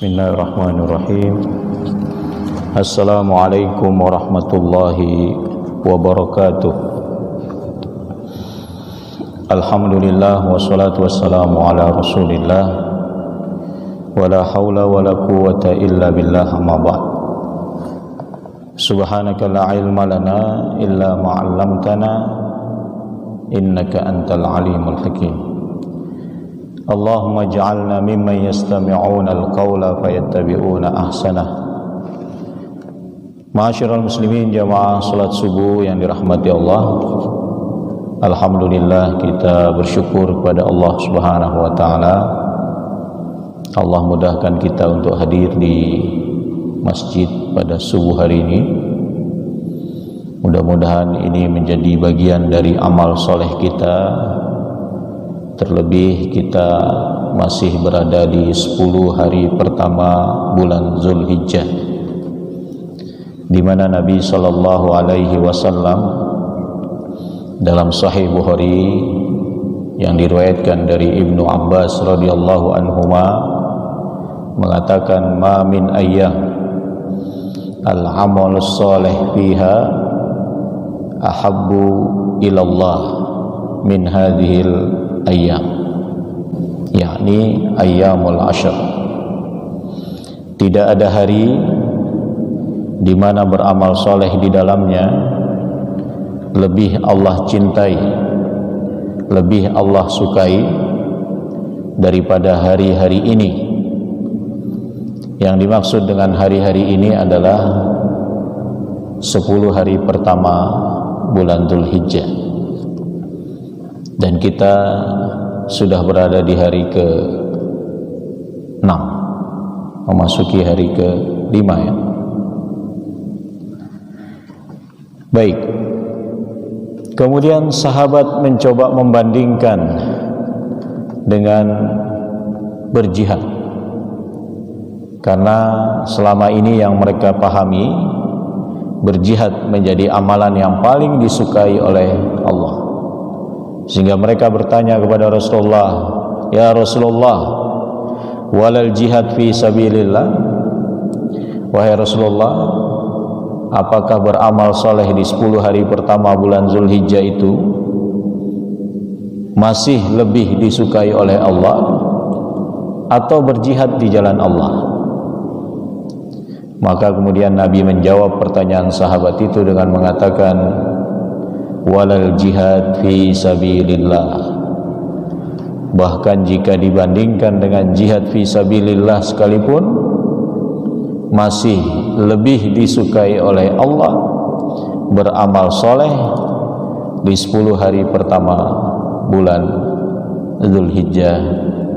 Bismillahirrahmanirrahim. Assalamualaikum warahmatullahi wabarakatuh. Alhamdulillah wassalatu wassalamu ala rasulillah wala hawla wala quwwata illa billah, amma ba'd. Subhanaka la ilma lana illa ma 'allamtana innaka antal alimul hakim. Allahumma ja'alna mimman yastami'una al-qawla fayattabi'una ahsanah. Ma'asyiral muslimin jamaah salat subuh yang dirahmati Allah, alhamdulillah kita bersyukur kepada Allah Subhanahu wa taala. Allah mudahkan kita untuk hadir di masjid pada subuh hari ini. Mudah-mudahan ini menjadi bagian dari amal soleh kita. Terlebih kita masih berada di 10 hari pertama bulan Zulhijjah, di mana Nabi sallallahu alaihi wasallam dalam Sahih Bukhari yang diriwayatkan dari Ibnu Abbas radhiyallahu anhuma mengatakan, ma min ayyam al-amalus salih fiha ahabbu ilallah min hadhil ayyam, yakni ayyamul ashr. Tidak ada hari di mana beramal soleh di dalamnya lebih Allah cintai, lebih Allah sukai daripada hari-hari ini. Yang dimaksud dengan hari-hari ini adalah 10 hari pertama bulan Dzulhijjah. Dan kita sudah berada di hari ke-6, memasuki hari ke-5 ya. Baik. Kemudian sahabat mencoba membandingkan dengan berjihad. Karena selama ini yang mereka pahami, berjihad menjadi amalan yang paling disukai oleh Allah. Sehingga mereka bertanya kepada Rasulullah, ya Rasulullah, walal jihad fi sabilillah? Wahai Rasulullah, apakah beramal soleh di 10 hari pertama bulan Zulhijjah itu masih lebih disukai oleh Allah atau berjihad di jalan Allah? Maka kemudian Nabi menjawab pertanyaan sahabat itu dengan mengatakan, walal jihad fi sabilillah. Bahkan jika dibandingkan dengan jihad fi sabilillah sekalipun, masih lebih disukai oleh Allah beramal soleh di 10 hari pertama bulan Dzulhijjah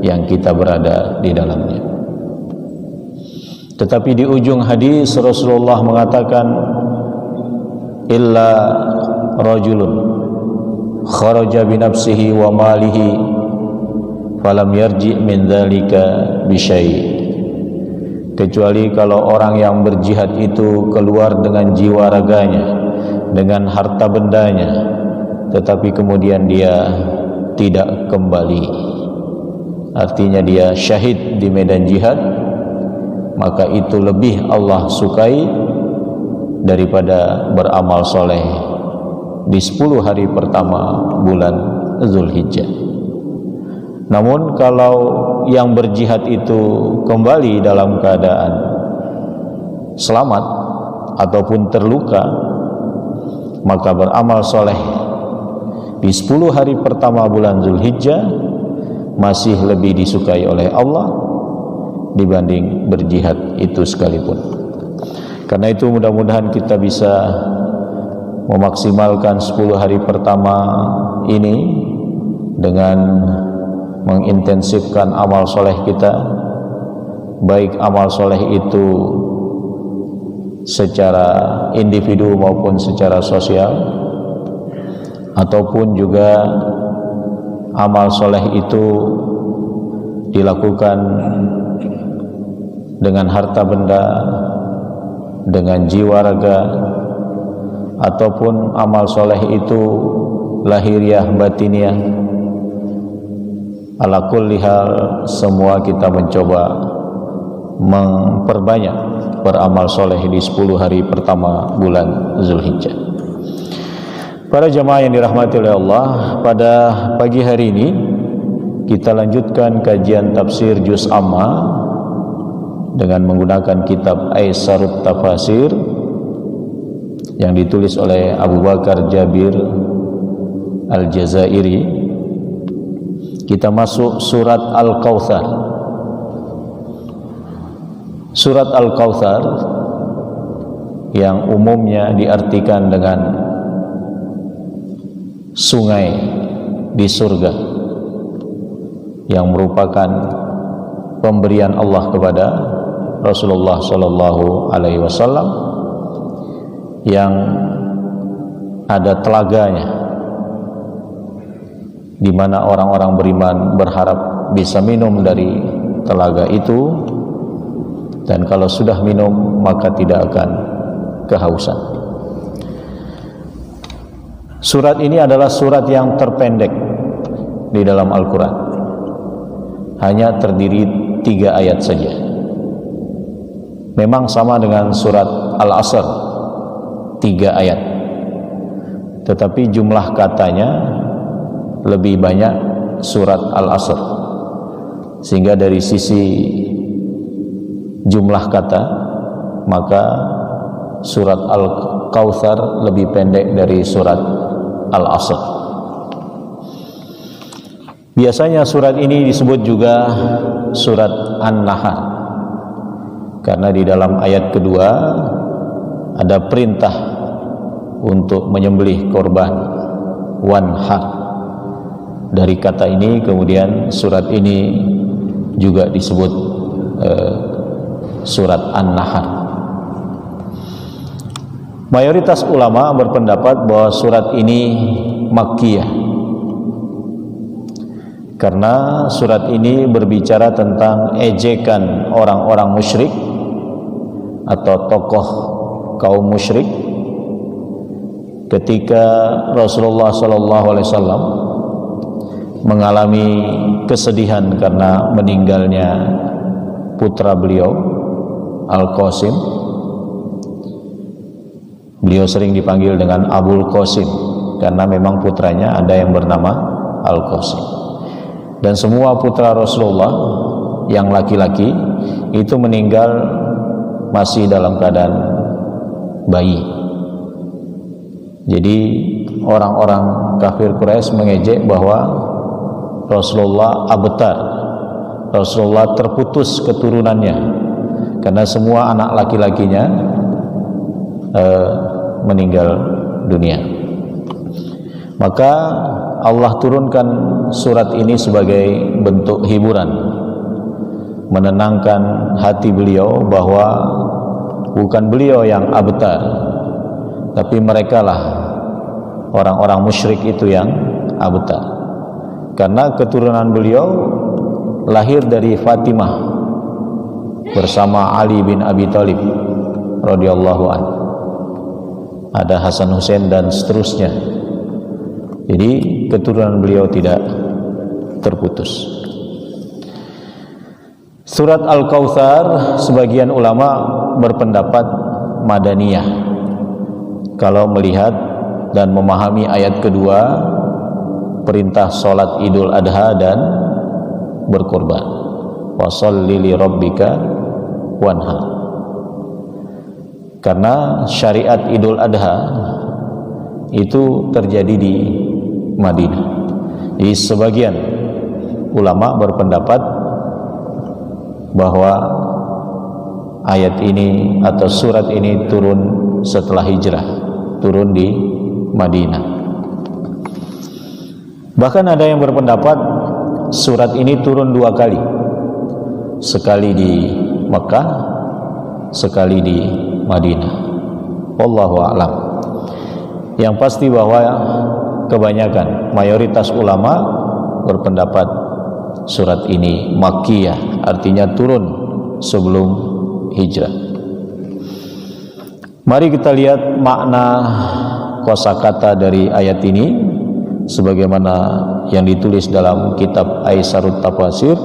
yang kita berada di dalamnya. Tetapi di ujung hadis Rasulullah mengatakan, illa rajulun kharaja bi nafsihi wa malihi falam yarji min dzalika bi syai'. Kecuali kalau orang yang berjihad itu keluar dengan jiwa raganya, dengan harta bendanya, tetapi kemudian dia tidak kembali, artinya dia syahid di medan jihad, maka itu lebih Allah sukai daripada beramal soleh di 10 hari pertama bulan Dzulhijjah. Namun kalau yang berjihad itu kembali dalam keadaan selamat ataupun terluka, maka beramal soleh di 10 hari pertama bulan Dzulhijjah masih lebih disukai oleh Allah dibanding berjihad itu sekalipun. Karena itu mudah-mudahan kita bisa memaksimalkan 10 hari pertama ini dengan mengintensifkan amal soleh kita, baik amal soleh itu secara individu maupun secara sosial, ataupun juga amal soleh itu dilakukan dengan harta benda, dengan jiwa raga, ataupun amal soleh itu lahiriah batiniah. Ala kulli hal, semua kita mencoba memperbanyak beramal soleh di 10 hari pertama bulan Zulhijjah. Para jamaah yang dirahmati oleh Allah, pada pagi hari ini kita lanjutkan kajian tafsir Juz Amma dengan menggunakan kitab Aisarut Tafasir yang ditulis oleh Abu Bakar Jabir Al-Jazairi. Kita masuk surat Al-Kautsar. Surat Al-Kautsar yang umumnya diartikan dengan sungai di surga, yang merupakan pemberian Allah kepada Rasulullah Sallallahu Alaihi Wasallam, yang ada telaganya, di mana orang-orang beriman berharap bisa minum dari telaga itu, dan kalau sudah minum maka tidak akan kehausan. Surat ini adalah surat yang terpendek di dalam Al-Quran, hanya terdiri 3 ayat saja. Memang sama dengan surat Al-Asr, 3 ayat, tetapi jumlah katanya lebih banyak surat Al-Asr, sehingga dari sisi jumlah kata maka surat Al-Kautsar lebih pendek dari surat Al-Asr. Biasanya surat ini disebut juga surat An-Nahl, karena di dalam ayat kedua ada perintah untuk menyembelih korban wanhar. Dari kata ini kemudian surat ini juga disebut surat An-Nahl. Mayoritas ulama berpendapat bahwa surat ini Makkiyah, karena surat ini berbicara tentang ejekan orang-orang musyrik atau tokoh kaum musyrik ketika Rasulullah SAW mengalami kesedihan karena meninggalnya putra beliau Al-Qasim. Beliau sering dipanggil dengan Abul Qasim karena memang putranya ada yang bernama Al-Qasim. Dan semua putra Rasulullah yang laki-laki itu meninggal masih dalam keadaan bayi. Jadi orang-orang kafir Quraisy mengejek bahwa Rasulullah abtar, Rasulullah terputus keturunannya, karena semua anak laki-lakinya meninggal dunia. Maka Allah turunkan surat ini sebagai bentuk hiburan, menenangkan hati beliau bahwa bukan beliau yang abtar, tapi merekalah orang-orang musyrik itu yang abtar. Karena keturunan beliau lahir dari Fatimah bersama Ali bin Abi Thalib radhiyallahu anhu. Ada Hasan Hussein dan seterusnya. Jadi keturunan beliau tidak terputus. Surat Al-Kautsar sebagian ulama berpendapat Madaniyah kalau melihat dan memahami ayat kedua, perintah sholat Idul Adha dan berkorban. Washolli li rabbika wanhar. Karena syariat Idul Adha itu terjadi di Madinah. Jadi sebagian ulama berpendapat bahwa ayat ini atau surat ini turun setelah hijrah, turun di Madinah. Bahkan ada yang berpendapat surat ini turun 2 kali, sekali di Mekah, sekali di Madinah. Wallahu a'lam. Yang pasti bahwa kebanyakan mayoritas ulama berpendapat surat ini Makkiyah, artinya turun sebelum hijrah. Mari kita lihat makna kosakata dari ayat ini sebagaimana yang ditulis dalam kitab Aisarut Tafasir.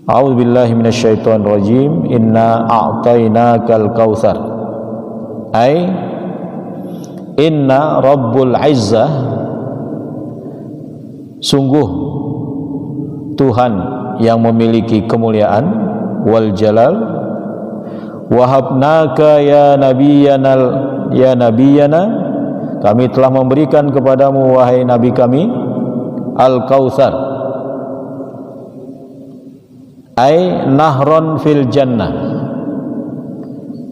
A'udzubillahi minasyaitonirrajim. Inna a'tainakal kautsar. Ai inna rabbul izzah, sungguh Tuhan yang memiliki kemuliaan, wal jalal, wahabnaka ya nabiyana, kami telah memberikan kepadamu wahai nabi kami al-kautsar, ai nahron fil jannah.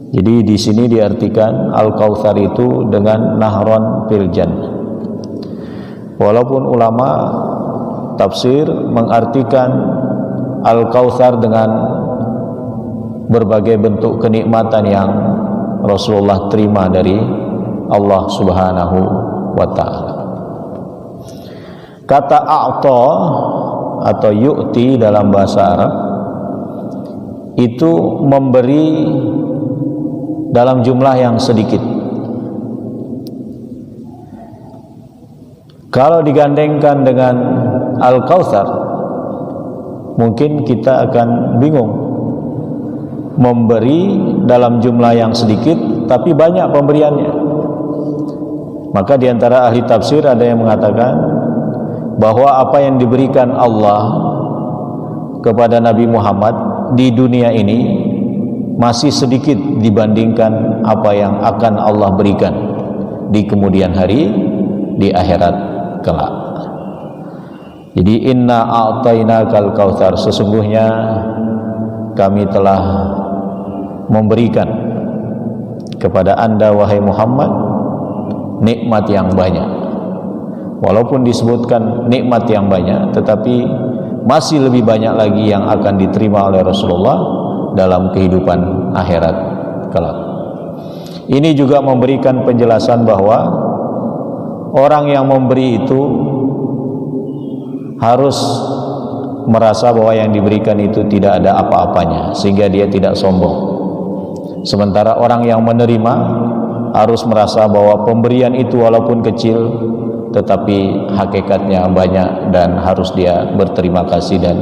Jadi di sini diartikan al-kautsar itu dengan nahron fil jannah. Walaupun ulama tafsir mengartikan al-kautsar dengan berbagai bentuk kenikmatan yang Rasulullah terima dari Allah Subhanahu wa ta'ala. Kata a'ta atau yu'ti dalam bahasa Arab itu memberi dalam jumlah yang sedikit. Kalau digandengkan dengan al-kautsar, mungkin kita akan bingung. Memberi dalam jumlah yang sedikit tapi banyak pemberiannya. Maka diantara ahli tafsir ada yang mengatakan bahwa apa yang diberikan Allah kepada Nabi Muhammad di dunia ini masih sedikit dibandingkan apa yang akan Allah berikan di kemudian hari, di akhirat kelak. Jadi inna a'tainakal kautsar, sesungguhnya kami telah memberikan kepada anda wahai Muhammad nikmat yang banyak. Walaupun disebutkan nikmat yang banyak, tetapi masih lebih banyak lagi yang akan diterima oleh Rasulullah dalam kehidupan akhirat kelak. Ini juga memberikan penjelasan bahwa orang yang memberi itu harus merasa bahwa yang diberikan itu tidak ada apa-apanya, sehingga dia tidak sombong. Sementara orang yang menerima harus merasa bahwa pemberian itu walaupun kecil tetapi hakikatnya banyak, dan harus dia berterima kasih dan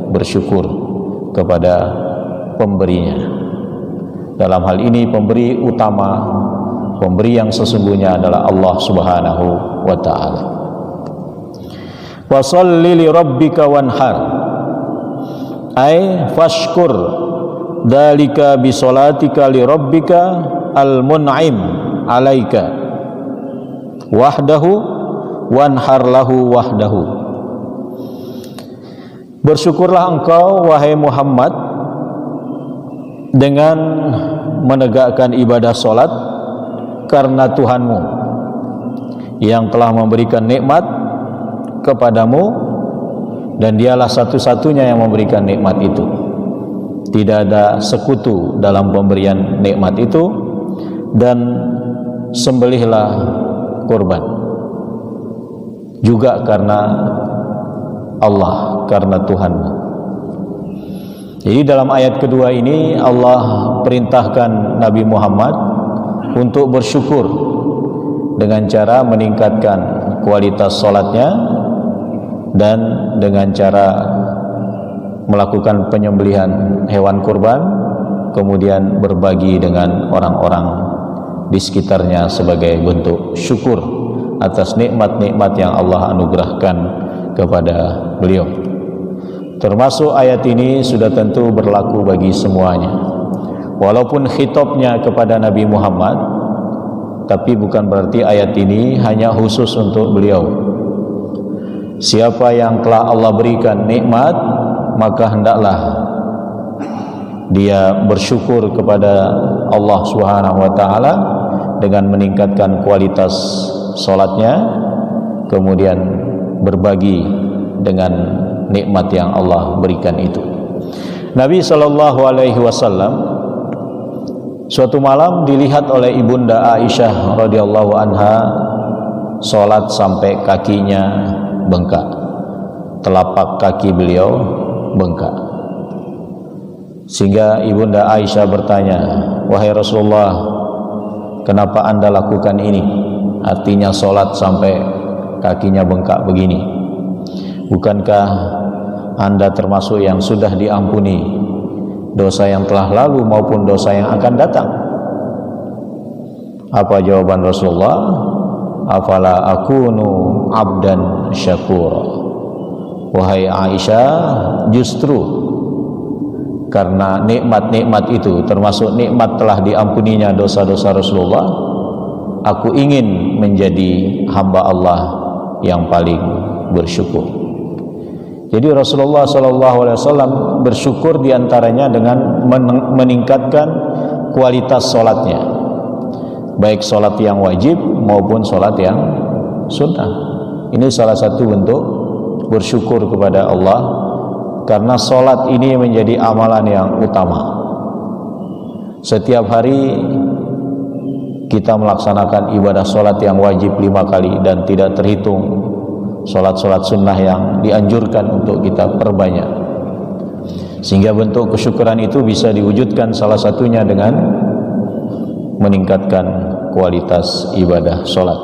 bersyukur kepada pemberinya. Dalam hal ini pemberi utama, pemberi yang sesungguhnya adalah Allah Subhanahu wa ta'ala. Wa shalli li rabbika wanhar, ay fashkur dalika bi salatika li rabbika al mun'im alaika wahdahu wanhar lahu wahdahu. Bersyukurlah engkau wahai Muhammad dengan menegakkan ibadah solat karena Tuhanmu yang telah memberikan nikmat kepadamu, dan dialah satu-satunya yang memberikan nikmat itu. Tidak ada sekutu dalam pemberian nikmat itu, dan sembelihlah kurban juga karena Allah, karena Tuhanmu. Jadi dalam ayat kedua ini Allah perintahkan Nabi Muhammad untuk bersyukur dengan cara meningkatkan kualitas salatnya dan dengan cara melakukan penyembelihan hewan kurban, kemudian berbagi dengan orang-orang di sekitarnya sebagai bentuk syukur atas nikmat-nikmat yang Allah anugerahkan kepada beliau. Termasuk ayat ini sudah tentu berlaku bagi semuanya. Walaupun khitabnya kepada Nabi Muhammad, tapi bukan berarti ayat ini hanya khusus untuk beliau. Siapa yang telah Allah berikan nikmat, maka hendaklah dia bersyukur kepada Allah Subhanahu wa ta'ala dengan meningkatkan kualitas salatnya, kemudian berbagi dengan nikmat yang Allah berikan itu. Nabi SAW suatu malam dilihat oleh ibunda Aisyah radhiyallahu anha salat sampai kakinya bengkak, telapak kaki beliau bengkak, sehingga ibunda Aisyah bertanya, wahai Rasulullah, kenapa anda lakukan ini? Artinya salat sampai kakinya bengkak begini. Bukankah Anda termasuk yang sudah diampuni dosa yang telah lalu maupun dosa yang akan datang. Apa jawaban Rasulullah? Afala akunu abdan syakura. Wahai Aisyah, justru karena nikmat-nikmat itu, termasuk nikmat telah diampuninya dosa-dosa Rasulullah, aku ingin menjadi hamba Allah yang paling bersyukur. Jadi Rasulullah SAW bersyukur diantaranya dengan meningkatkan kualitas sholatnya, baik sholat yang wajib maupun sholat yang sunnah. Ini salah satu bentuk bersyukur kepada Allah, karena sholat ini menjadi amalan yang utama. Setiap hari kita melaksanakan ibadah sholat yang wajib 5 kali dan tidak terhitung sholat-sholat sunnah yang dianjurkan untuk kita perbanyak, sehingga bentuk kesyukuran itu bisa diwujudkan salah satunya dengan meningkatkan kualitas ibadah sholat.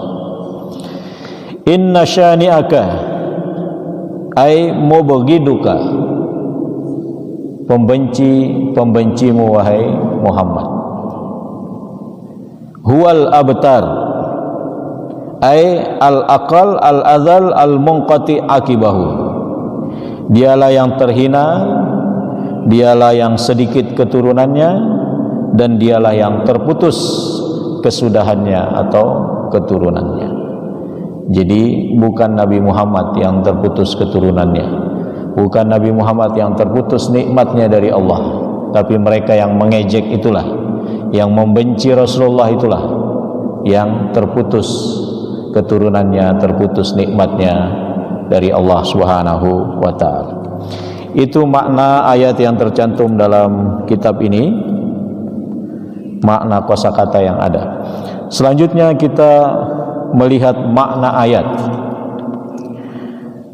Inna syani'aka ay mubghiduka, pembencimu wahai Muhammad. Huwal abtar ay al-aqal al-adzal al-munqati akibahu, dialah yang terhina, dialah yang sedikit keturunannya, dan dialah yang terputus kesudahannya atau keturunannya. Jadi bukan Nabi Muhammad yang terputus keturunannya, bukan Nabi Muhammad yang terputus nikmatnya dari Allah, tapi mereka yang mengejek itulah, yang membenci Rasulullah itulah yang terputus keturunannya, terputus nikmatnya dari Allah Subhanahu wa ta'ala. Itu makna ayat yang tercantum dalam kitab ini, makna kosakata yang ada. Selanjutnya kita melihat makna ayat.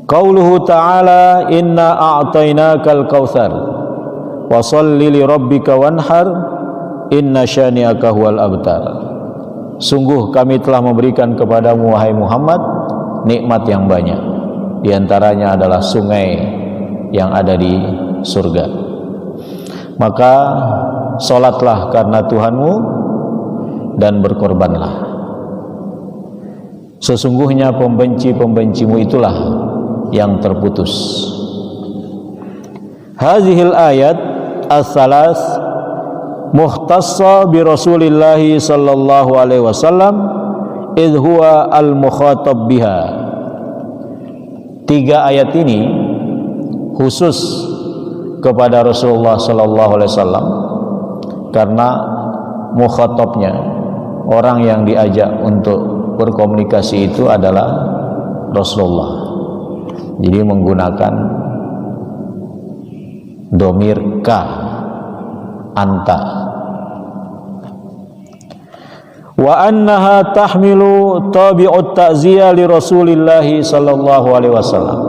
Qauluhu ta'ala inna a'tainakal kautsar wa shalli li rabbika wanhar inna syani'aka huwal abtar. Sungguh kami telah memberikan kepadamu wahai Muhammad nikmat yang banyak, di antaranya adalah sungai yang ada di surga. Maka salatlah karena Tuhanmu dan berkorbanlah. Sesungguhnya pembenci-pembencimu itulah yang terputus. Hazihil ayat as-salas muhtassa bi Rasulillah sallallahu alaihi wasallam idh huwa al-mukhatab biha. 3 ayat ini khusus kepada Rasulullah sallallahu alaihi wasallam karena mukhatabnya, orang yang diajak untuk berkomunikasi itu adalah Rasulullah. Jadi menggunakan domir ka, anta. Wa annaha tahmilu tabi'ut ta'ziyah li Rasulillah sallallahu alaihi wasallam.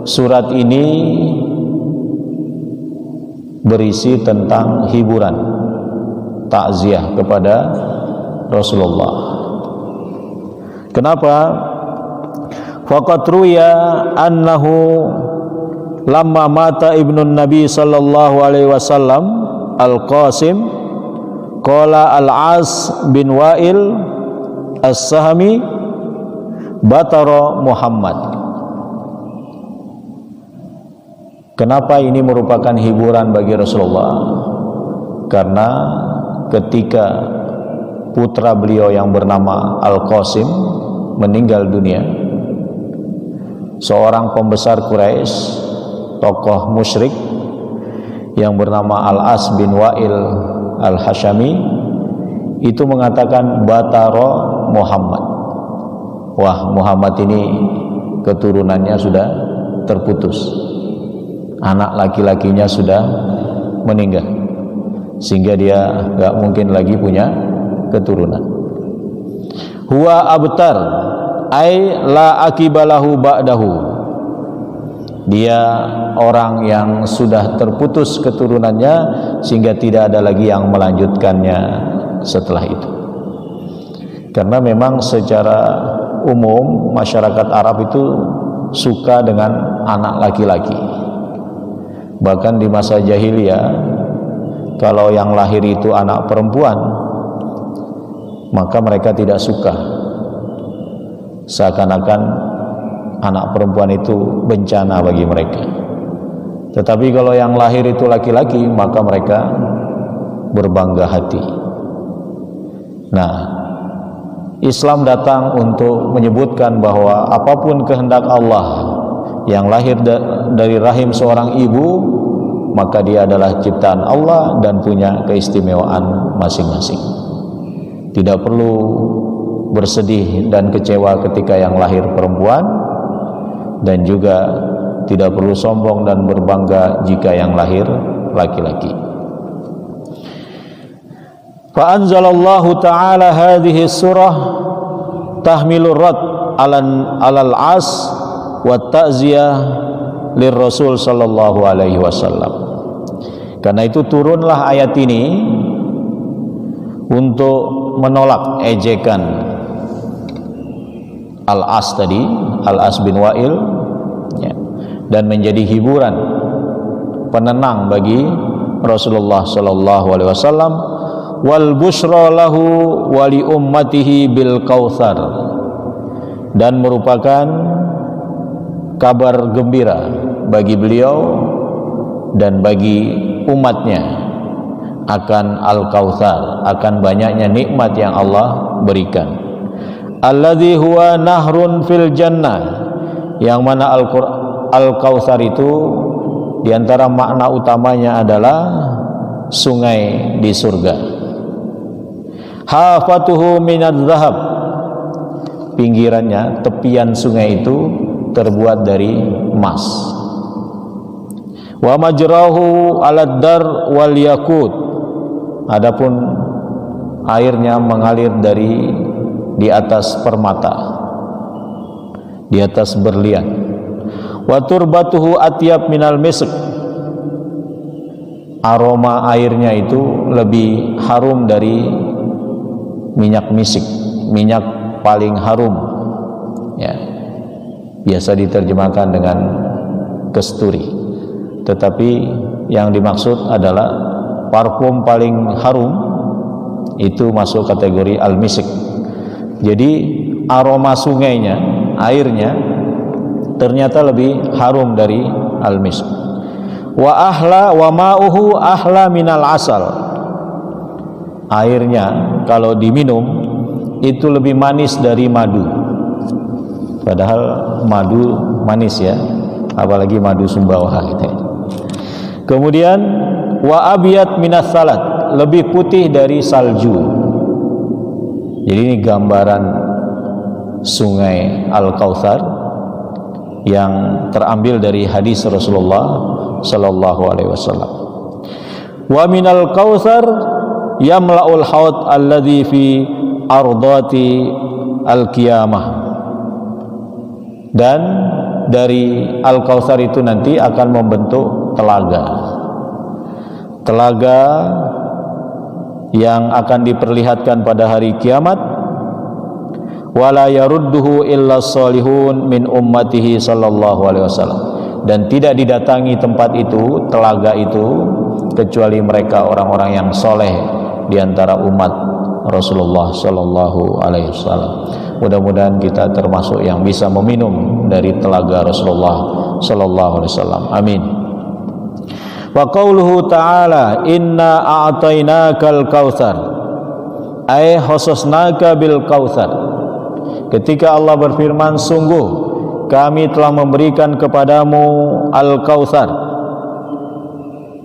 Surat ini berisi tentang hiburan, takziah kepada Rasulullah. Kenapa? Faqad ruya annahu lamma mata ibnun Nabi sallallahu alaihi wasallam Al-Qasim qala Al-As bin Wa'il As-Sahmi batara Muhammad. Kenapa ini merupakan hiburan bagi Rasulullah? Karena ketika putra beliau yang bernama Al-Qasim meninggal dunia, seorang pembesar Quraisy, tokoh musyrik yang bernama Al-As bin Wa'il Al-Hashami itu mengatakan batara Muhammad. Wah, Muhammad ini keturunannya sudah terputus, anak laki-lakinya sudah meninggal, sehingga dia gak mungkin lagi punya keturunan. Huwa abtar ay la akibalahu ba'dahu, dia orang yang sudah terputus keturunannya sehingga tidak ada lagi yang melanjutkannya setelah itu. Karena memang secara umum masyarakat Arab itu suka dengan anak laki-laki, Bahkan di masa jahiliyah, kalau yang lahir itu anak perempuan, maka mereka tidak suka. Seakan-akan anak perempuan itu bencana bagi mereka. Tetapi kalau yang lahir itu laki-laki, maka mereka berbangga hati. Nah, Islam datang untuk menyebutkan bahwa apapun kehendak Allah yang lahir dari rahim seorang ibu, maka dia adalah ciptaan Allah dan punya keistimewaan masing-masing. Tidak perlu bersedih dan kecewa ketika yang lahir perempuan, dan juga tidak perlu sombong dan berbangga jika yang lahir laki-laki. Fa anzalallahu ta'ala hadhihi surah tahmilur rad alal as wa ta'ziyah lirrasul sallallahu alaihi wasallam. Karena itu turunlah ayat ini untuk menolak ejekan Al-As tadi, Al-As bin Wa'il, ya, dan menjadi hiburan, penenang bagi Rasulullah sallallahu alaihi wasallam, wal busyra lahu wa li ummatihi bil kautsar, dan merupakan kabar gembira bagi beliau dan bagi umatnya akan Al-Kautsar, akan banyaknya nikmat yang Allah berikan. Alladzi huwa nahrun fil jannah, yang mana Al-Kautsar itu diantara makna utamanya adalah sungai di surga. Hafatuhu minadz zahab, pinggirannya, tepian sungai itu terbuat dari emas. Wa majrahu alad dar wal yakut, adapun airnya mengalir dari di atas permata, di atas berlian. Wa turbatuhu atyab minal misk, aroma airnya itu lebih harum dari minyak misik, minyak paling harum, ya, biasa diterjemahkan dengan kesturi, tetapi yang dimaksud adalah parfum paling harum itu masuk kategori al-misik. Jadi aroma sungainya, airnya ternyata lebih harum dari al-misik. Wa ahla wa ma'uhu ahla minal asal, airnya kalau diminum itu lebih manis dari madu. Padahal madu manis ya, apalagi madu Sumbawa gitu ya. Kemudian wa abiyat minas salat, lebih putih dari salju. Jadi ini gambaran sungai Al-Kautsar yang terambil dari hadis Rasulullah sallallahu alaihi wasallam. Wa minal kautsar yamla'ul haud alladhi fi ardati al-qiyamah, dan dari Al-Kautsar itu nanti akan membentuk telaga yang akan diperlihatkan pada hari kiamat. Wala yarudduhu illa sholihun min ummatihi sallallahu alaihi wasallam, dan tidak didatangi tempat itu, telaga itu, kecuali mereka orang-orang yang soleh di antara umat Rasulullah sallallahu alaihi wasallam. Mudah-mudahan kita termasuk yang bisa meminum dari telaga Rasulullah sallallahu alaihi wasallam. Amin. Wa qauluhu ta'ala inna a'tainakal kautsar, ay khususnaka bil kautsar. Ketika Allah berfirman, sungguh kami telah memberikan kepadamu Al-Kautsar,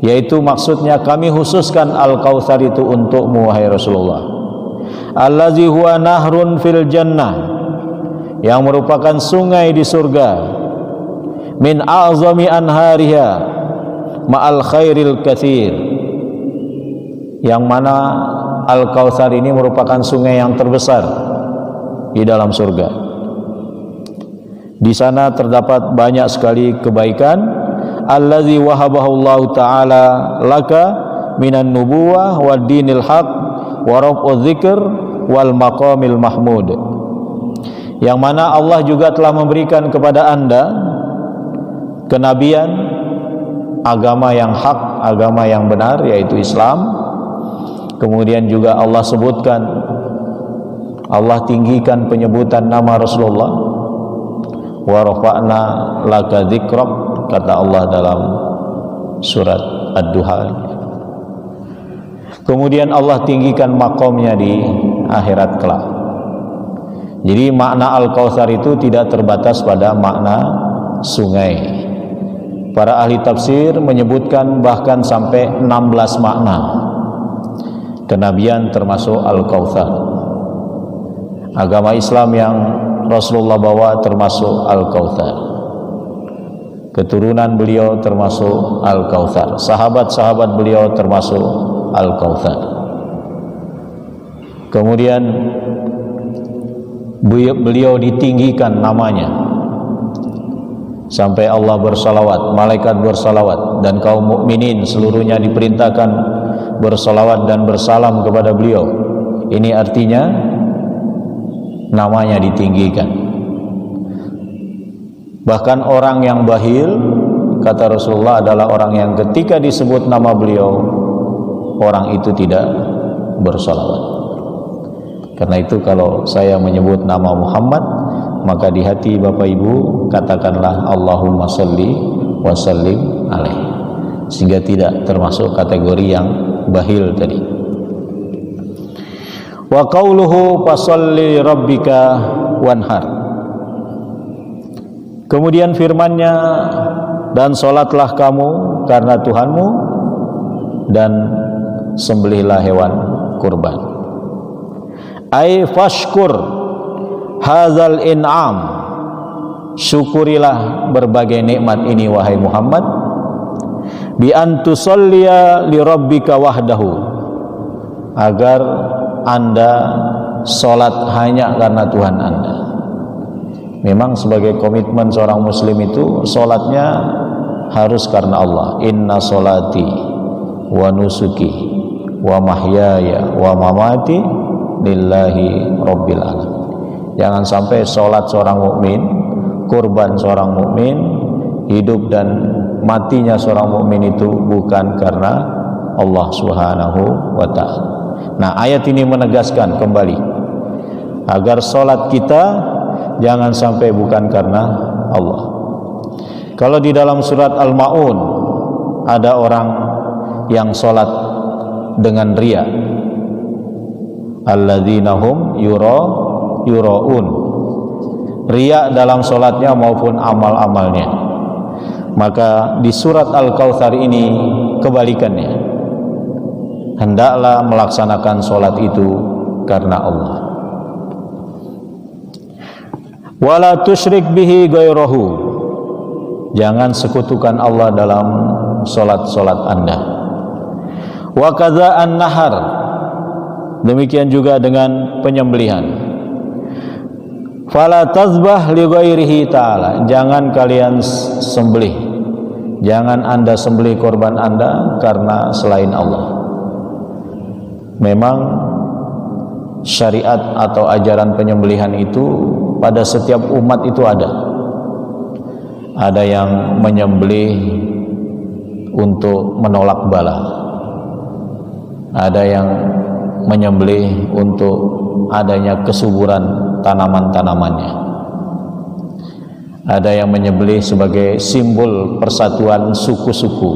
yaitu maksudnya kami khususkan Al-Kautsar itu untukmu wahai Rasulullah. Allazi huwa nahrun fil jannah, yang merupakan sungai di surga. Min a'zami anhariha ma'al khairil katsir, yang mana Al-Kautsar ini merupakan sungai yang terbesar di dalam surga. Di sana terdapat banyak sekali kebaikan. Allazi wahabahu Allah taala laka minan nubuwah wad dinil haq wa raf'udz dzikr wal maqamil mahmud, yang mana Allah juga telah memberikan kepada Anda kenabian, agama yang hak, agama yang benar, yaitu Islam. Kemudian juga Allah sebutkan, Allah tinggikan penyebutan nama Rasulullah. Wa rafa'na laka dzikrak, kata Allah dalam surat Ad-Duha. Kemudian Allah tinggikan makomnya di akhirat kelak. Jadi makna Al-Kautsar itu tidak terbatas pada makna sungai. Para ahli tafsir menyebutkan bahkan sampai 16 makna kenabian termasuk Al-Kautsar. Agama Islam yang Rasulullah bawa termasuk Al-Kautsar. Keturunan beliau termasuk Al-Kautsar. Sahabat-sahabat beliau termasuk Al-Kautsar. Kemudian beliau ditinggikan namanya sampai Allah bersalawat, malaikat bersalawat, dan kaum mukminin seluruhnya diperintahkan bersalawat dan bersalam kepada beliau. Ini artinya namanya ditinggikan. Bahkan orang yang bakhil, kata Rasulullah, adalah orang yang ketika disebut nama beliau, orang itu tidak bersalawat. Karena itu kalau saya menyebut nama Muhammad, maka di hati Bapak Ibu katakanlah Allahumma sholli wa sallim alaihi, sehingga tidak termasuk kategori yang bakhil tadi. Wa qauluhu fasalli rabbika wanhar. Kemudian firman-Nya, dan salatlah kamu karena Tuhanmu dan sembelihlah hewan kurban. Ai fashkur hadzal in'am, syukurilah berbagai nikmat ini wahai Muhammad, bi an tusalliya li rabbika wahdahu, agar Anda salat hanya karena Tuhan Anda. Memang sebagai komitmen seorang muslim itu salatnya harus karena Allah. Inna salati wa nusuki wa mahyaya wa mamati lillahi rabbil alamin. Jangan sampai salat seorang mukmin, kurban seorang mukmin, hidup dan matinya seorang mukmin itu bukan karena Allah Subhanahu wa taala. Nah, ayat ini menegaskan kembali agar salat kita jangan sampai bukan karena Allah. Kalau di dalam surat Al-Maun ada orang yang salat dengan riya, alladzina hum yuraun, riya dalam salatnya maupun amal-amalnya. Maka di surat Al-Kautsar ini kebalikannya, hendaklah melaksanakan salat itu karena Allah. Wala tusyrik bihi ghairahu, jangan sekutukan Allah dalam salat-salat Anda. Wa kadza an-nahar, demikian juga dengan penyembelihan. Fala tazbah li ghairihi ta'ala, jangan kalian sembelih, jangan Anda sembelih korban Anda karena selain Allah. Memang syariat atau ajaran penyembelihan itu pada setiap umat itu ada. Ada yang menyembelih untuk menolak bala, ada yang menyembelih untuk adanya kesuburan tanaman-tanamannya, ada yang menyembelih sebagai simbol persatuan suku-suku,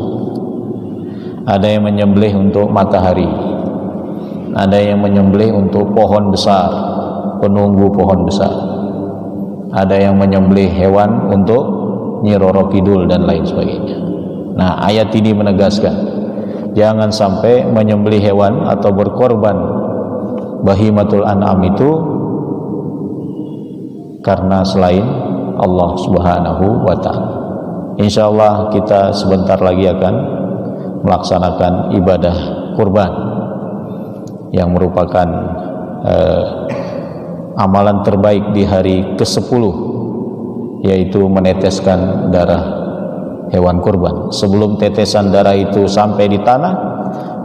ada yang menyembelih untuk matahari, ada yang menyembelih untuk pohon besar, penunggu pohon besar, ada yang menyembelih hewan untuk Nyi Roro Kidul dan lain sebagainya. Nah, ayat ini menegaskan jangan sampai menyembelih hewan atau berkorban bahimatul an'am itu karena selain Allah Subhanahu wa ta'ala. Insyaallah kita sebentar lagi akan melaksanakan ibadah kurban yang merupakan amalan terbaik di hari ke-10, yaitu meneteskan darah hewan kurban. Sebelum tetesan darah itu sampai di tanah,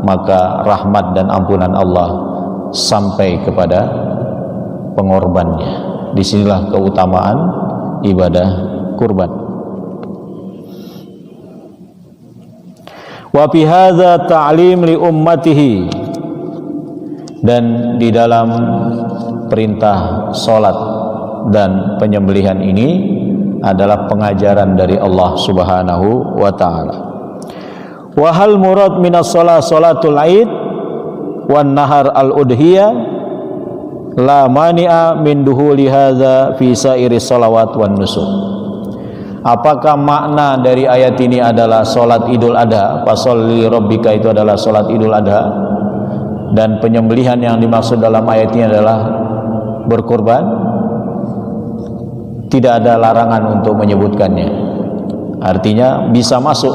maka rahmat dan ampunan Allah sampai kepada pengorbannya. Disinilah keutamaan ibadah kurban. Wa fi hadza ta'lim li ummatihi, dan di dalam perintah salat dan penyembelihan ini adalah pengajaran dari Allah Subhanahu wa taala. Wa hal murad minas shalah salatul Aid wan nahar al-udhiyah la mani'a min duhuli hadza fi sairi shalawat wan nusuk. Apakah makna dari ayat ini adalah salat Idul Adha, fasholli rabbika itu adalah salat Idul Adha, dan penyembelihan yang dimaksud dalam ayat ini adalah berkorban? Tidak ada larangan untuk menyebutkannya. Artinya bisa masuk.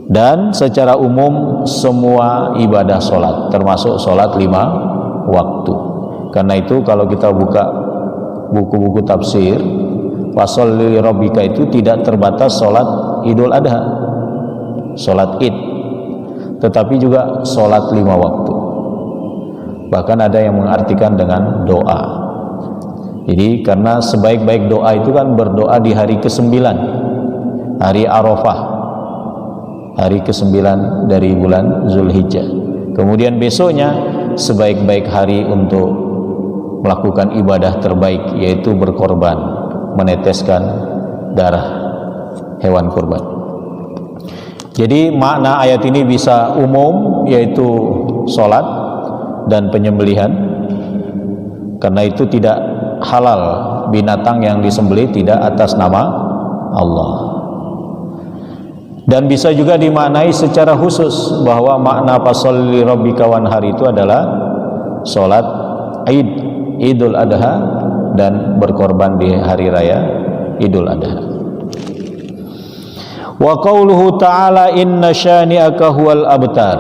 Dan secara umum semua ibadah salat, termasuk salat 5 waktu. Karena itu kalau kita buka buku-buku tafsir, fasholli rabbika itu tidak terbatas salat Idul Adha, salat Id, tetapi juga salat 5 waktu. Bahkan ada yang mengartikan dengan doa. Jadi karena sebaik-baik doa itu kan berdoa di hari ke-9, hari Arafah, hari ke-9 dari bulan Zulhijjah. Kemudian besoknya sebaik-baik hari untuk melakukan ibadah terbaik, yaitu berkorban, meneteskan darah hewan kurban. Jadi makna ayat ini bisa umum, yaitu sholat dan penyembelihan, karena itu tidak halal binatang yang disembelih tidak atas nama Allah. Dan bisa juga dimaknai secara khusus bahwa makna fasholli rabbika wanhar itu adalah sholat Id, Idul Adha, dan berkorban di hari raya Idul Adha. Wa qauluhu ta'ala inna syani'aka huwal abtar.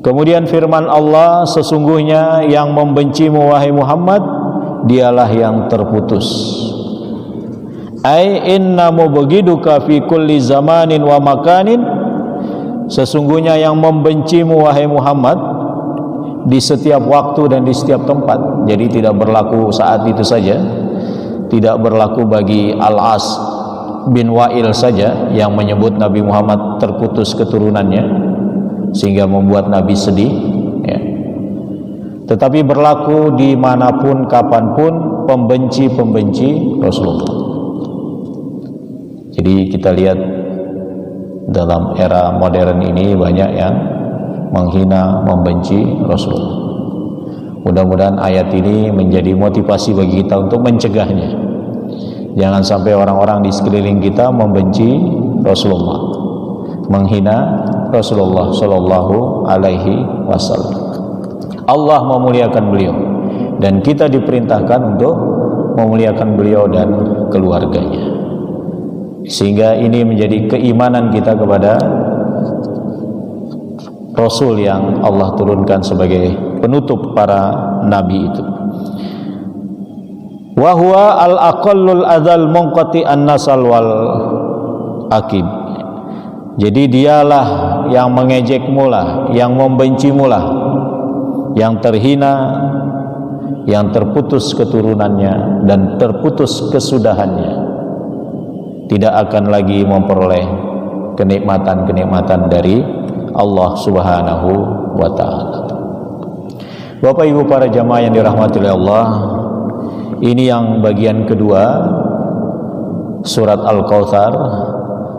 Kemudian firman Allah, sesungguhnya yang membencimu wahai Muhammad dialah yang terputus. Ai inna mubghiduka fi kulli zamanin wa makanin, sesungguhnya yang membencimu wahai Muhammad di setiap waktu dan di setiap tempat. Jadi tidak berlaku saat itu saja, tidak berlaku bagi Al-As bin Wa'il saja yang menyebut Nabi Muhammad terputus keturunannya sehingga membuat Nabi sedih, ya. Tetapi berlaku dimanapun, kapanpun, pembenci-pembenci Rasulullah. Jadi kita lihat dalam era modern ini banyak yang menghina, membenci Rasulullah. Mudah-mudahan ayat ini menjadi motivasi bagi kita untuk mencegahnya. Jangan sampai orang-orang di sekeliling kita membenci Rasulullah, menghina Rasulullah Shallallahu Alaihi Wasallam. Allah memuliakan beliau dan kita diperintahkan untuk memuliakan beliau dan keluarganya. Sehingga ini menjadi keimanan kita kepada Rasul yang Allah turunkan sebagai penutup para nabi itu. Wa huwa al-aqallul adzal munqati an-nasal wal akib. Jadi dialah yang mengejekmu lah, yang membencimu lah, yang terhina, yang terputus keturunannya dan terputus kesudahannya, tidak akan lagi memperoleh kenikmatan-kenikmatan dari Allah Subhanahu wa ta'ala. Bapak Ibu para jamaah yang dirahmati oleh Allah, ini yang bagian kedua surat Al-Kautsar.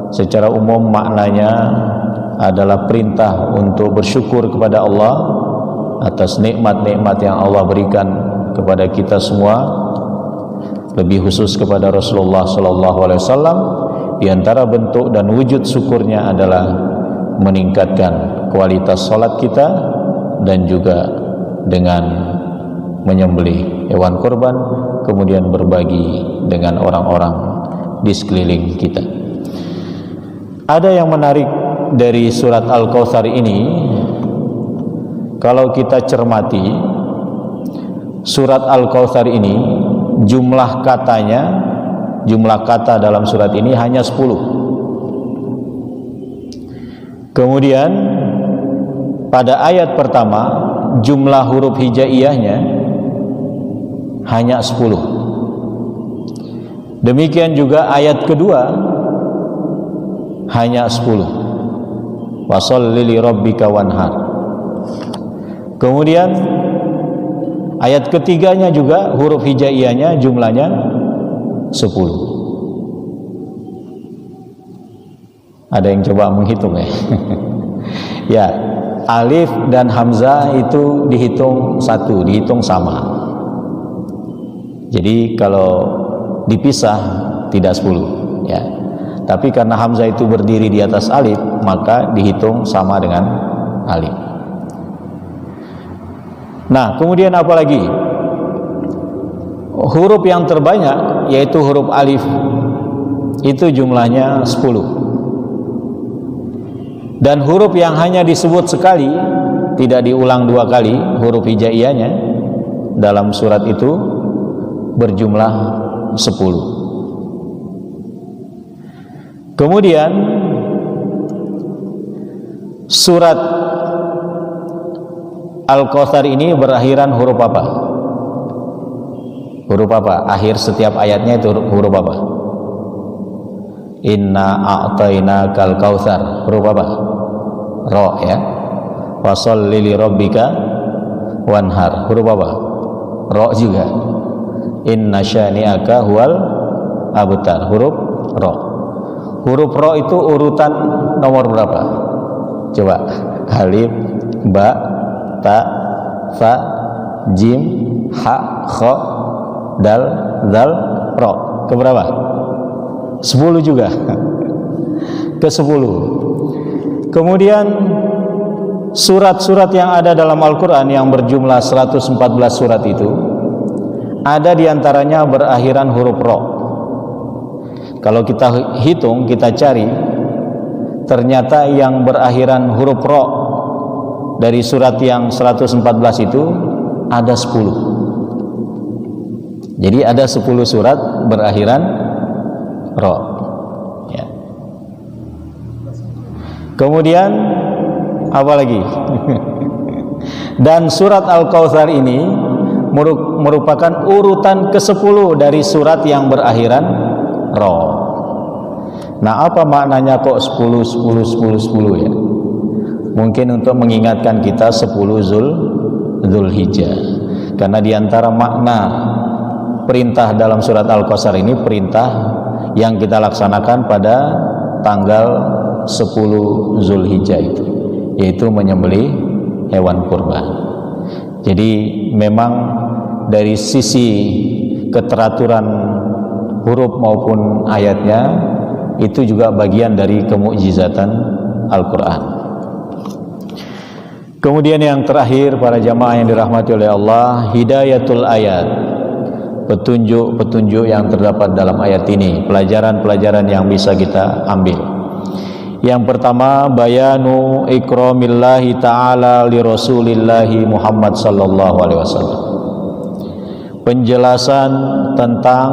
Secara umum maknanya adalah perintah untuk bersyukur kepada Allah atas nikmat-nikmat yang Allah berikan kepada kita semua, lebih khusus kepada Rasulullah Sallallahu Alaihi Wasallam. Di antara bentuk dan wujud syukurnya adalah meningkatkan kualitas salat kita dan juga dengan menyembelih hewan kurban, kemudian berbagi dengan orang-orang di sekeliling kita. Ada yang menarik dari surat Al-Kautsar ini, kalau kita cermati surat Al-Kautsar ini, jumlah katanya, jumlah kata dalam surat ini hanya 10. Kemudian pada ayat pertama jumlah huruf hijaiyahnya hanya 10. Demikian juga ayat kedua hanya 10. Washolli li rabbika wanhar. Kemudian ayat ketiganya juga huruf hijaiyahnya jumlahnya 10. Ada yang coba menghitung ya? Ya, alif dan hamzah itu dihitung satu, dihitung sama. Jadi kalau dipisah tidak 10 ya. Tapi karena hamzah itu berdiri di atas alif, maka dihitung sama dengan alif. Nah, kemudian apa lagi? Huruf yang terbanyak yaitu huruf alif. Itu jumlahnya 10. Dan huruf yang hanya disebut sekali, tidak diulang 2 kali, huruf hijaiyahnya dalam surat itu berjumlah 10. Kemudian surat Al-Kautsar ini berakhiran huruf apa? Huruf apa? Akhir setiap ayatnya itu huruf apa? Inna a'tainakal kautsar. Huruf apa? Ra ya. Washolli li rabbika wanhar. Huruf apa? Ra juga. Inna syani'aka huwal abtar. Huruf ra. Huruf ra itu urutan nomor berapa? Coba. Alif, ba, ta, fa, jim, ha, kha, dal, zal, ra. Keberapa? 10 juga. Ke 10. Kemudian surat-surat yang ada dalam Al-Quran yang berjumlah 114 surat itu, ada diantaranya berakhiran huruf ra. Kalau kita hitung, kita cari, ternyata yang berakhiran huruf ra dari surat yang 114 itu ada 10. Jadi ada 10 surat berakhiran ra ya. Kemudian apa lagi? Dan surat Al-Kautsar ini merupakan urutan ke-10 dari surat yang berakhiran ra. Nah, apa maknanya kok 10 ya? Mungkin untuk mengingatkan kita 10 Zulhijjah. Karena diantara makna perintah dalam surat Al-Kautsar ini perintah yang kita laksanakan pada tanggal 10 Zulhijjah itu, yaitu menyembelih hewan kurban. Jadi memang dari sisi keteraturan huruf maupun ayatnya itu juga bagian dari kemukjizatan Al-Quran. Kemudian yang terakhir, para jamaah yang dirahmati oleh Allah, hidayatul ayat, petunjuk-petunjuk yang terdapat dalam ayat ini, pelajaran-pelajaran yang bisa kita ambil. Yang pertama, bayanu ikramillahi ta'ala li rasulillahi Muhammad sallallahu alaihi wasallam. Penjelasan tentang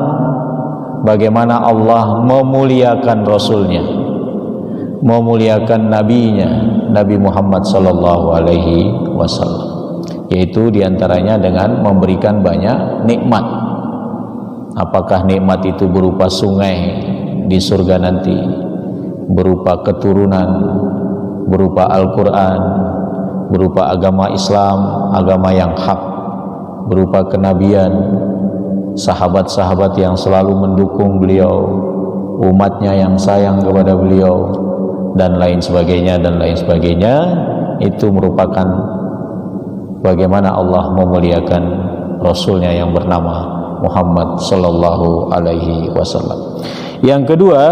bagaimana Allah memuliakan Rasulnya, memuliakan Nabinya, Nabi Muhammad sallallahu alaihi wasallam, yaitu diantaranya dengan memberikan banyak nikmat. Apakah nikmat itu berupa sungai di surga nanti, berupa keturunan, berupa Al-Quran, berupa agama Islam, agama yang hak, berupa kenabian, sahabat-sahabat yang selalu mendukung beliau, umatnya yang sayang kepada beliau, dan lain sebagainya, dan lain sebagainya. Itu merupakan bagaimana Allah memuliakan Rasulnya yang bernama Muhammad sallallahu alaihi wasallam. Yang kedua,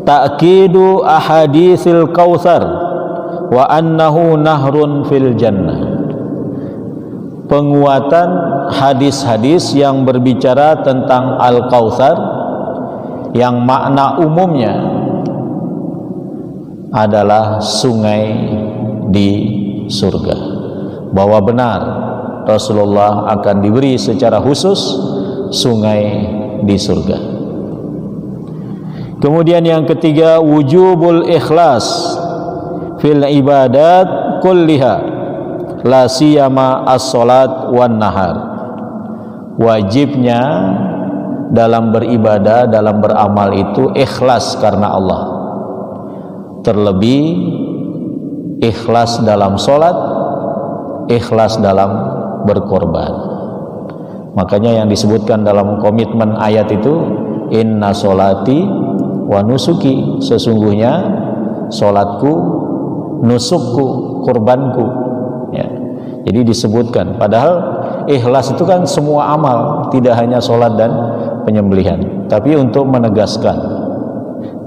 ta'kidu ahaditsil kautsar wa annahu nahrun fil jannah. Penguatan hadis-hadis yang berbicara tentang Al-Kautsar, yang makna umumnya adalah sungai di surga, bahwa benar Rasulullah akan diberi secara khusus sungai di surga. Kemudian yang ketiga, wujubul ikhlas fil ibadat kulliha, la siyama as-salat wan nahar. Wajibnya dalam beribadah, dalam beramal itu ikhlas karena Allah. terlebih ikhlas dalam sholat, ikhlas dalam berkorban. Makanya yang disebutkan dalam komitmen ayat itu, inna sholati wa nusuki, sesungguhnya sholatku, nusukku, kurbanku, ya. Jadi disebutkan, padahal ikhlas itu kan semua amal, tidak hanya sholat dan penyembelihan, tapi untuk menegaskan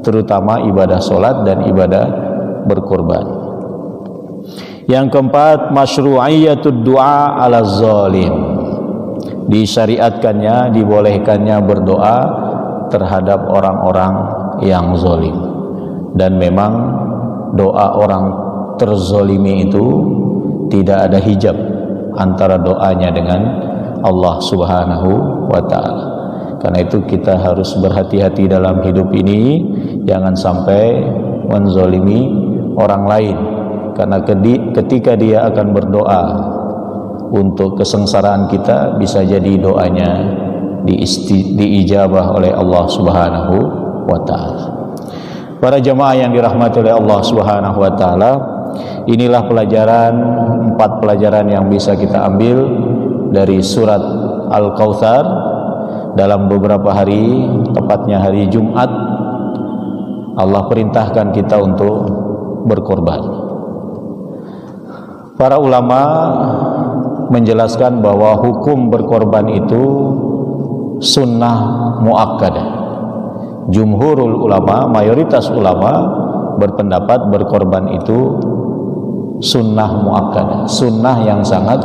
terutama ibadah sholat dan ibadah berkorban. Yang keempat, masyru'iyatud du'a ala zalim, disyariatkannya, dibolehkannya berdoa terhadap orang-orang yang zalim. Dan memang doa orang terzalimi itu tidak ada hijab antara doanya dengan Allah Subhanahu wa ta'ala. Karena itu kita harus berhati-hati dalam hidup ini, jangan sampai menzalimi orang lain, karena ketika dia akan berdoa untuk kesengsaraan kita, bisa jadi doanya diijabah oleh Allah Subhanahu wa ta'ala. Para jamaah yang dirahmati oleh Allah Subhanahu wa ta'ala, inilah empat pelajaran yang bisa kita ambil dari surat Al-Kautsar. Dalam beberapa hari, tepatnya hari Jumat, Allah perintahkan kita untuk berkorban. Para ulama menjelaskan bahwa hukum berkorban itu sunnah muakkadah. Jumhurul ulama, mayoritas ulama berpendapat berkorban itu sunnah muakkadah, sunnah yang sangat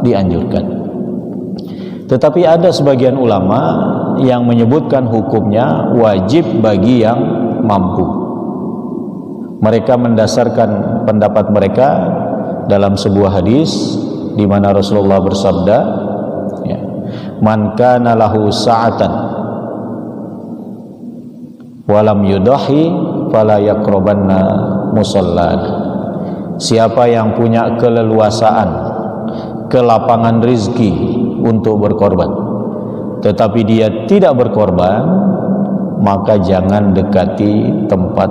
dianjurkan. Tetapi ada sebagian ulama yang menyebutkan hukumnya wajib bagi yang mampu. Mereka mendasarkan pendapat mereka dalam sebuah hadis di mana Rasulullah bersabda, ya, man kana lahu sa'atan walam yudahi fala yaqrabanna musallana. Siapa yang punya keleluasaan, kelapangan rizki untuk berkorban, tetapi dia tidak berkorban, maka jangan dekati tempat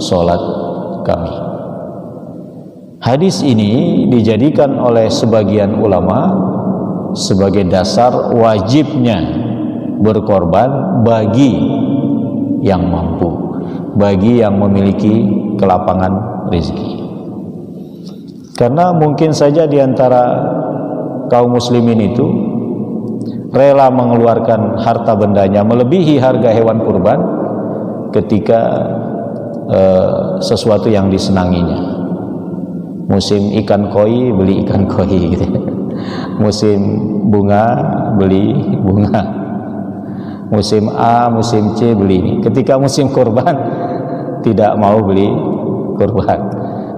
sholat kami. Hadis ini dijadikan oleh sebagian ulama sebagai dasar wajibnya berkorban bagi yang mampu, bagi yang memiliki kelapangan rezeki. Karena mungkin saja di antara kaum muslimin itu rela mengeluarkan harta bendanya melebihi harga hewan kurban ketika sesuatu yang disenanginya. Musim ikan koi, beli ikan koi gitu. Musim bunga, beli bunga. Musim A, musim C, beli ini. Ketika musim kurban, tidak mau beli kurban.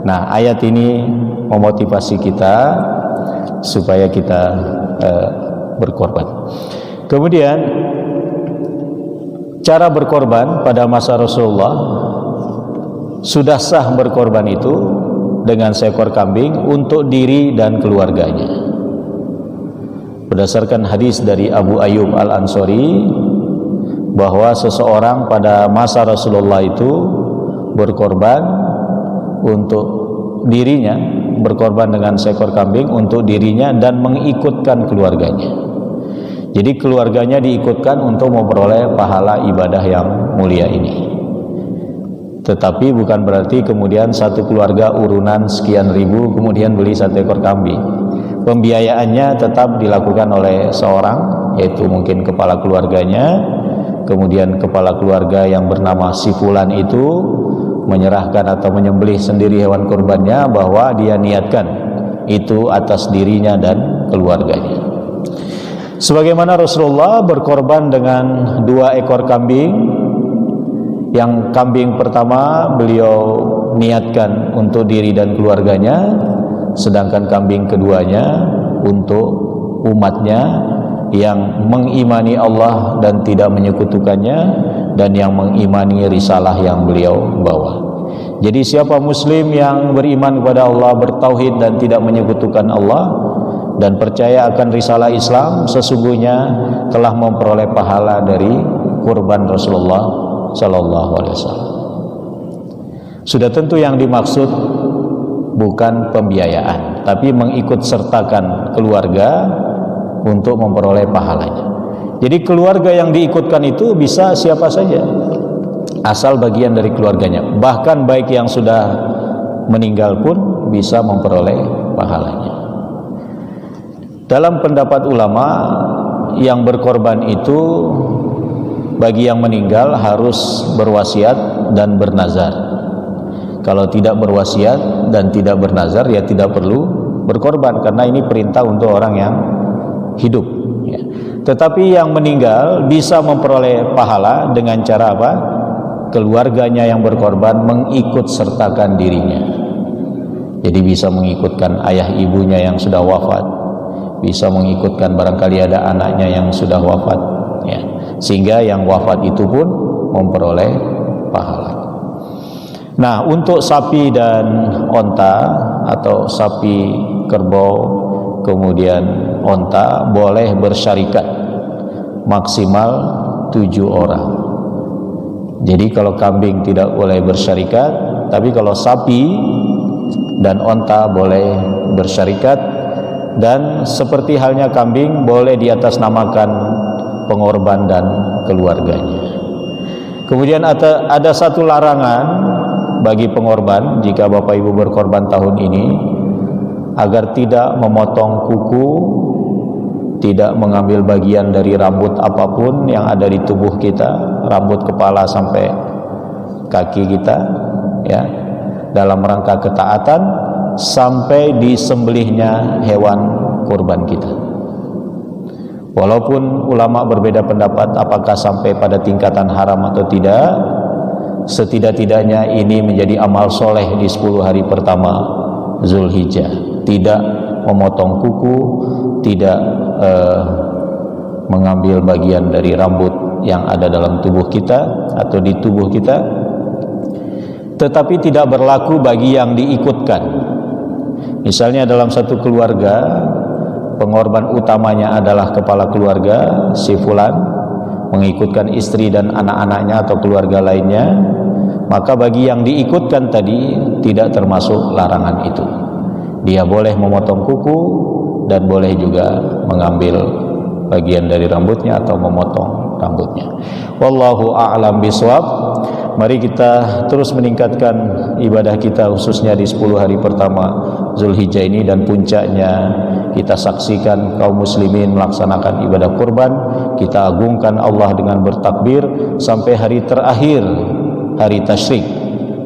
Nah, ayat ini memotivasi kita supaya kita berkorban. Kemudian cara berkorban pada masa Rasulullah, sudah sah berkorban itu dengan seekor kambing untuk diri dan keluarganya. Berdasarkan hadis dari Abu Ayyub Al-Ansari bahwa seseorang pada masa Rasulullah itu berkorban untuk dirinya, berkorban dengan seekor kambing untuk dirinya dan mengikutkan keluarganya. Jadi keluarganya diikutkan untuk memperoleh pahala ibadah yang mulia ini. Tetapi bukan berarti kemudian satu keluarga urunan sekian ribu kemudian beli satu ekor kambing. Pembiayaannya tetap dilakukan oleh seorang, yaitu mungkin kepala keluarganya. Kemudian kepala keluarga yang bernama si fulan itu menyerahkan atau menyembelih sendiri hewan kurbannya, bahwa dia niatkan itu atas dirinya dan keluarganya. Sebagaimana Rasulullah berkorban dengan 2 ekor kambing. Yang kambing pertama beliau niatkan untuk diri dan keluarganya, sedangkan kambing keduanya untuk umatnya yang mengimani Allah dan tidak menyekutukannya, dan yang mengimani risalah yang beliau bawa. Jadi siapa muslim yang beriman kepada Allah, bertauhid dan tidak menyekutukan Allah, dan percaya akan risalah Islam, sesungguhnya telah memperoleh pahala dari kurban Rasulullah Sallallahu Alaihi Wasallam. Sudah tentu yang dimaksud bukan pembiayaan, tapi mengikut sertakan keluarga untuk memperoleh pahalanya. Jadi keluarga yang diikutkan itu bisa siapa saja, asal bagian dari keluarganya. Bahkan baik yang sudah meninggal pun bisa memperoleh pahalanya. Dalam pendapat ulama, yang berkorban itu bagi yang meninggal harus berwasiat dan bernazar. Kalau tidak berwasiat dan tidak bernazar, ya tidak perlu berkorban, karena ini perintah untuk orang yang hidup, ya. Tetapi yang meninggal bisa memperoleh pahala dengan cara apa? Keluarganya yang berkorban mengikut sertakan dirinya. Jadi bisa mengikutkan ayah ibunya yang sudah wafat, bisa mengikutkan barangkali ada anaknya yang sudah wafat, ya. Sehingga yang wafat itu pun memperoleh pahala. Nah, untuk sapi dan onta atau sapi, kerbau, kemudian onta boleh bersyarikat maksimal 7 orang. Jadi kalau kambing tidak boleh bersyarikat, tapi kalau sapi dan onta boleh bersyarikat. Dan seperti halnya kambing, boleh diatasnamakan pengorban dan keluarganya. Kemudian ada satu larangan bagi pengorban jika Bapak Ibu berkorban tahun ini, agar tidak memotong kuku, tidak mengambil bagian dari rambut apapun yang ada di tubuh kita, rambut kepala sampai kaki kita, ya, dalam rangka ketaatan sampai disembelihnya hewan kurban kita. Walaupun ulama berbeda pendapat apakah sampai pada tingkatan haram atau tidak, setidak-tidaknya ini menjadi amal soleh di 10 hari pertama Zulhijjah. Tidak memotong kuku, tidak mengambil bagian dari rambut yang ada dalam tubuh kita atau di tubuh kita. Tetapi tidak berlaku bagi yang diikutkan. Misalnya dalam satu keluarga, pengorban utamanya adalah kepala keluarga, si fulan, mengikutkan istri dan anak-anaknya atau keluarga lainnya, maka bagi yang diikutkan tadi tidak termasuk larangan itu. Dia boleh memotong kuku dan boleh juga mengambil bagian dari rambutnya atau memotong rambutnya. Wallahu a'lam bishawab. Mari kita terus meningkatkan ibadah kita khususnya di 10 hari pertama Zulhijjah ini, dan puncaknya kita saksikan kaum muslimin melaksanakan ibadah kurban. Kita agungkan Allah dengan bertakbir sampai hari terakhir, hari tasyrik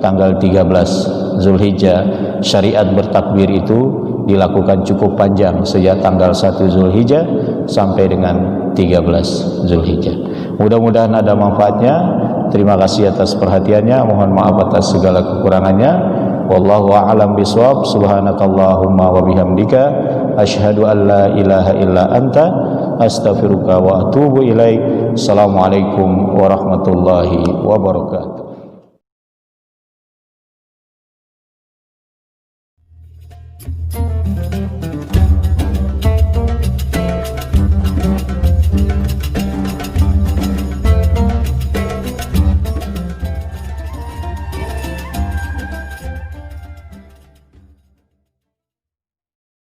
tanggal 13 Zulhijjah. Syariat bertakbir itu dilakukan cukup panjang sejak tanggal 1 Zulhijjah sampai dengan 13 Zulhijjah. Mudah-mudahan ada manfaatnya. Terima kasih atas perhatiannya. Mohon maaf atas segala kekurangannya. Wallahu a'lam bishawab. Subhanakallahumma wa bihamdika asyhadu an la ilaha illa anta astaghfiruka wa atubu ilaik. Assalamualaikum warahmatullahi wabarakatuh.